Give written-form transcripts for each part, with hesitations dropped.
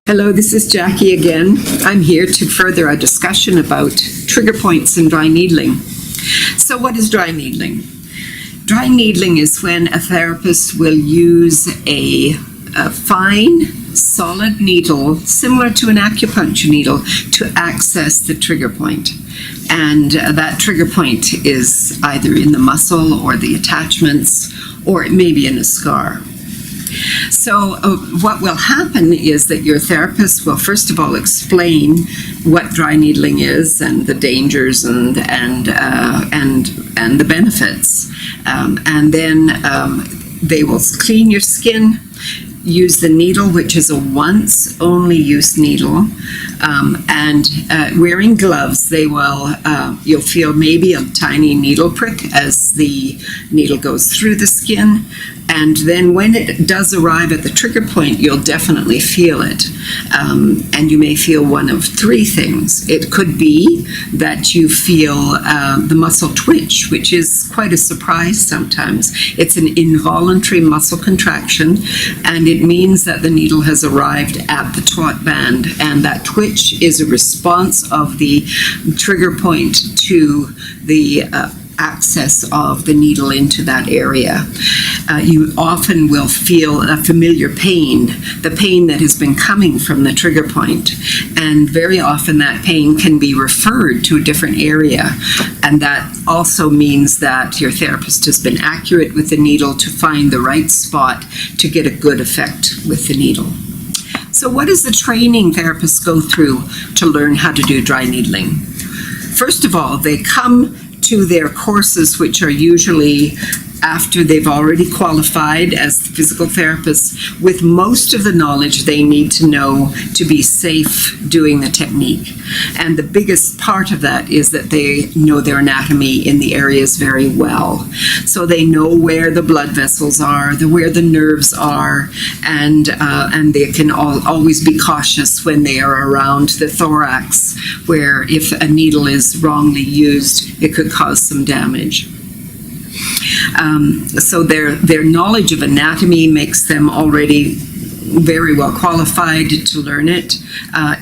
Hello, this is Jackie again. I'm here to further our discussion about trigger points in dry needling. So what is dry needling? Dry needling is when a therapist will use a fine, solid needle, similar to an acupuncture needle, to access the trigger point. And that trigger point is either in the muscle or the attachments, or it may be in a scar. So what will happen is that your therapist will first of all explain what dry needling is and the dangers and the benefits, and then they will clean your skin, use the needle, which is a once only use needle, and wearing gloves, they will you'll feel maybe a tiny needle prick as the needle goes through the skin. And then when it does arrive at the trigger point, you'll definitely feel it. And you may feel one of three things. It could be that you feel the muscle twitch, which is quite a surprise sometimes. It's an involuntary muscle contraction, and it means that the needle has arrived at the taut band. And that twitch is a response of the trigger point to the access of the needle into that area. You often will feel a familiar pain, the pain that has been coming from the trigger point, and very often that pain can be referred to a different area, and that also means that your therapist has been accurate with the needle to find the right spot to get a good effect with the needle. So what does the training therapists go through to learn how to do dry needling? First of all, they come to their courses, which are usually after they've already qualified as physical therapists with most of the knowledge they need to know to be safe doing the technique. And the biggest part of that is that they know their anatomy in the areas very well. So they know where the blood vessels are, where the nerves are, and they can always be cautious when they are around the thorax, where if a needle is wrongly used, it could cause some damage. So their knowledge of anatomy makes them already very well qualified to learn it.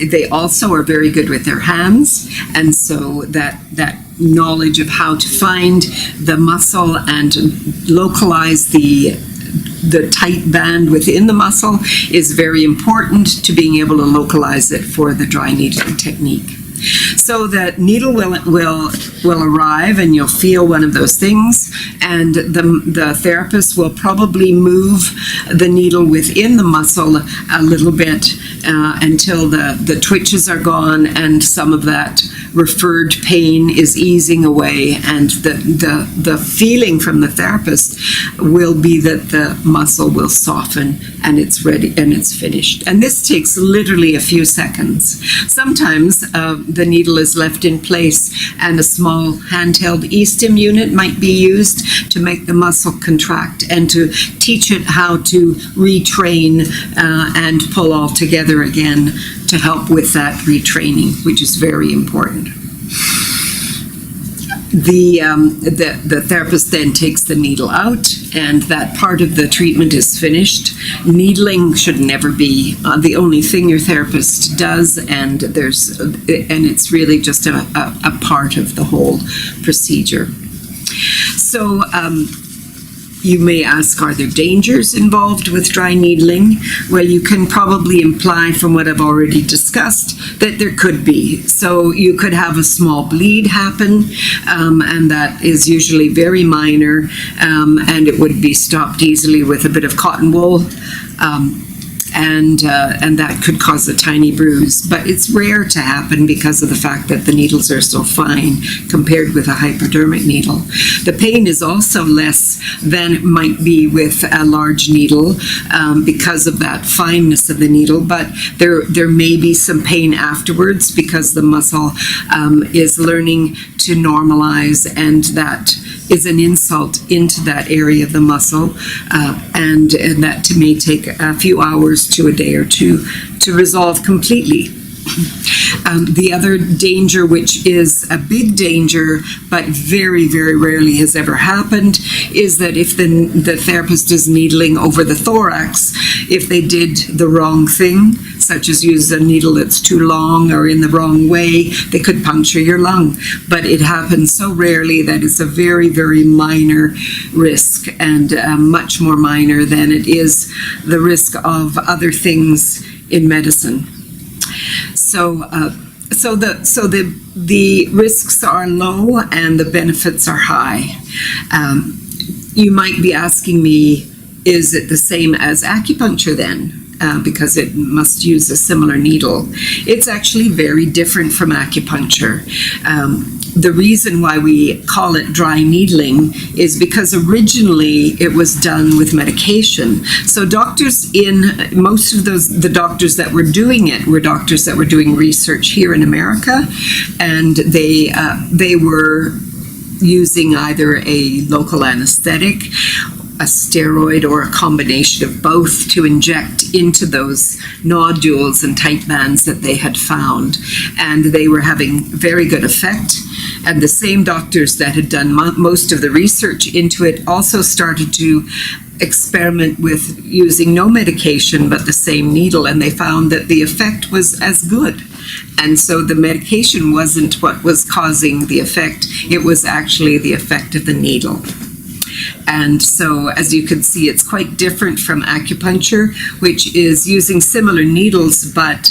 They also are very good with their hands, and so that knowledge of how to find the muscle and localize the tight band within the muscle is very important to being able to localize it for the dry needling technique. So the needle will arrive, and you'll feel one of those things, and the therapist will probably move the needle within the muscle a little bit until the twitches are gone and some of that referred pain is easing away, and the feeling from the therapist will be that the muscle will soften and it's ready and it's finished. And this takes literally a few seconds. Sometimes the needle is left in place and a small handheld e-stim unit might be used to make the muscle contract and to teach it how to retrain and pull all together again to help with that retraining, which is very important. The therapist then takes the needle out, and that part of the treatment is finished. Needling should never be the only thing your therapist does, and it's really just a part of the whole procedure. So you may ask, are there dangers involved with dry needling? Well, you can probably imply from what I've already discussed that there could be. So you could have a small bleed happen, and that is usually very minor, and it would be stopped easily with a bit of cotton wool. And that could cause a tiny bruise. But it's rare to happen because of the fact that the needles are so fine compared with a hypodermic needle. The pain is also less than it might be with a large needle because of that fineness of the needle, but there may be some pain afterwards because the muscle is learning to normalize, and that is an insult into that area of the muscle, and that may take a few hours to a day or two to resolve completely. The other danger, which is a big danger, but very, very rarely has ever happened, is that if the therapist is needling over the thorax, if they did the wrong thing, such as use a needle that's too long or in the wrong way, they could puncture your lung. But it happens so rarely that it's a very, very minor risk, and much more minor than it is the risk of other things in medicine. So the risks are low and the benefits are high. You might be asking me, is it the same as acupuncture then? Because it must use a similar needle. It's actually very different from acupuncture. The reason why we call it dry needling is because originally it was done with medication. So doctors most of the doctors that were doing it were doctors that were doing research here in America, and they were using either a local anesthetic, a steroid, or a combination of both to inject into those nodules and tight bands that they had found. And they were having very good effect. And the same doctors that had done most of the research into it also started to experiment with using no medication but the same needle, and they found that the effect was as good. And so the medication wasn't what was causing the effect, it was actually the effect of the needle. And so, as you can see, it's quite different from acupuncture, which is using similar needles, but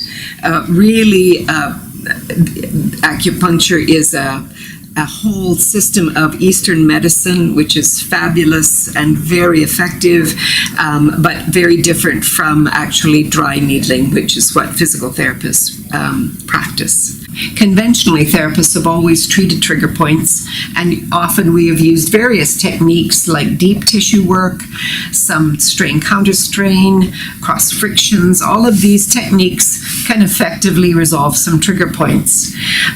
really acupuncture is a whole system of Eastern medicine, which is fabulous and very effective, but very different from actually dry needling, which is what physical therapists practice. Conventionally, therapists have always treated trigger points, and often we have used various techniques like deep tissue work, some strain counterstrain, cross frictions. All of these techniques can effectively resolve some trigger points.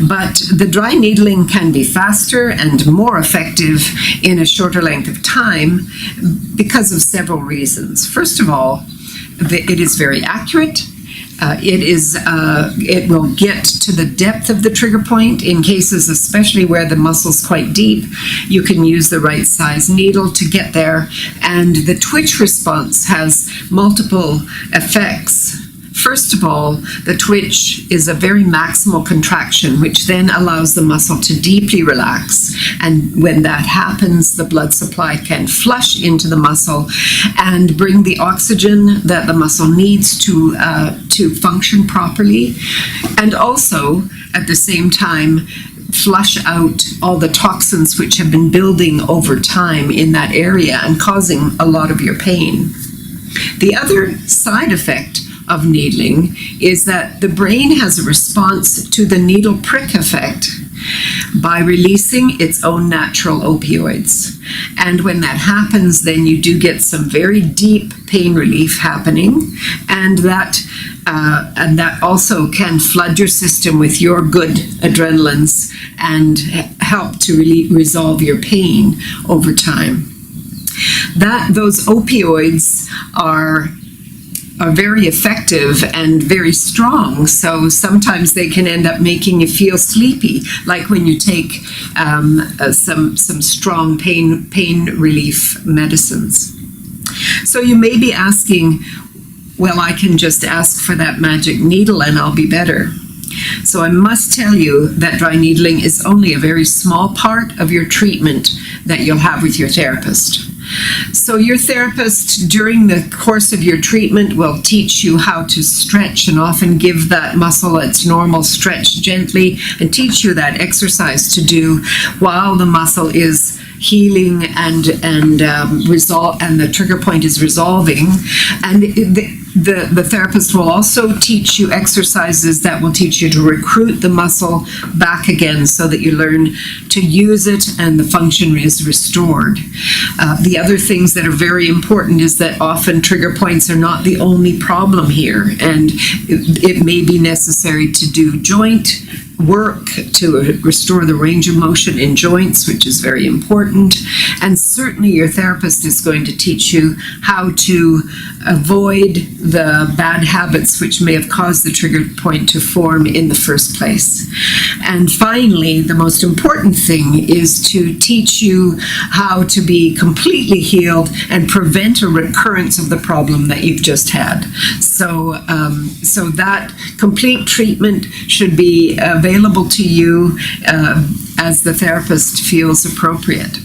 But the dry needling can be faster and more effective in a shorter length of time because of several reasons. First of all, it is very accurate. It will get to the depth of the trigger point in cases especially where the muscle's quite deep. You can use the right size needle to get there, and the twitch response has multiple effects. First of all, the twitch is a very maximal contraction, which then allows the muscle to deeply relax. And when that happens, the blood supply can flush into the muscle and bring the oxygen that the muscle needs to function properly. And also, at the same time, flush out all the toxins which have been building over time in that area and causing a lot of your pain. The other side effect of needling is that the brain has a response to the needle prick effect by releasing its own natural opioids. And when that happens, then you do get some very deep pain relief happening, and that also can flood your system with your good adrenalines and help to really resolve your pain over time. Those opioids are very effective and very strong, so sometimes they can end up making you feel sleepy, like when you take some strong pain relief medicines. So you may be asking, well, I can just ask for that magic needle and I'll be better. So I must tell you that dry needling is only a very small part of your treatment that you'll have with your therapist. So your therapist, during the course of your treatment, will teach you how to stretch and often give that muscle its normal stretch gently and teach you that exercise to do while the muscle is healing and the trigger point is resolving. And the therapist will also teach you exercises that will teach you to recruit the muscle back again so that you learn to use it and the function is restored. The other things that are very important is that often trigger points are not the only problem here, and it may be necessary to do joint work to restore the range of motion in joints, which is very important. And certainly your therapist is going to teach you how to avoid the bad habits which may have caused the trigger point to form in the first place. And finally, the most important thing is to teach you how to be completely healed and prevent a recurrence of the problem that you've just had. So that complete treatment should be available to you as the therapist feels appropriate.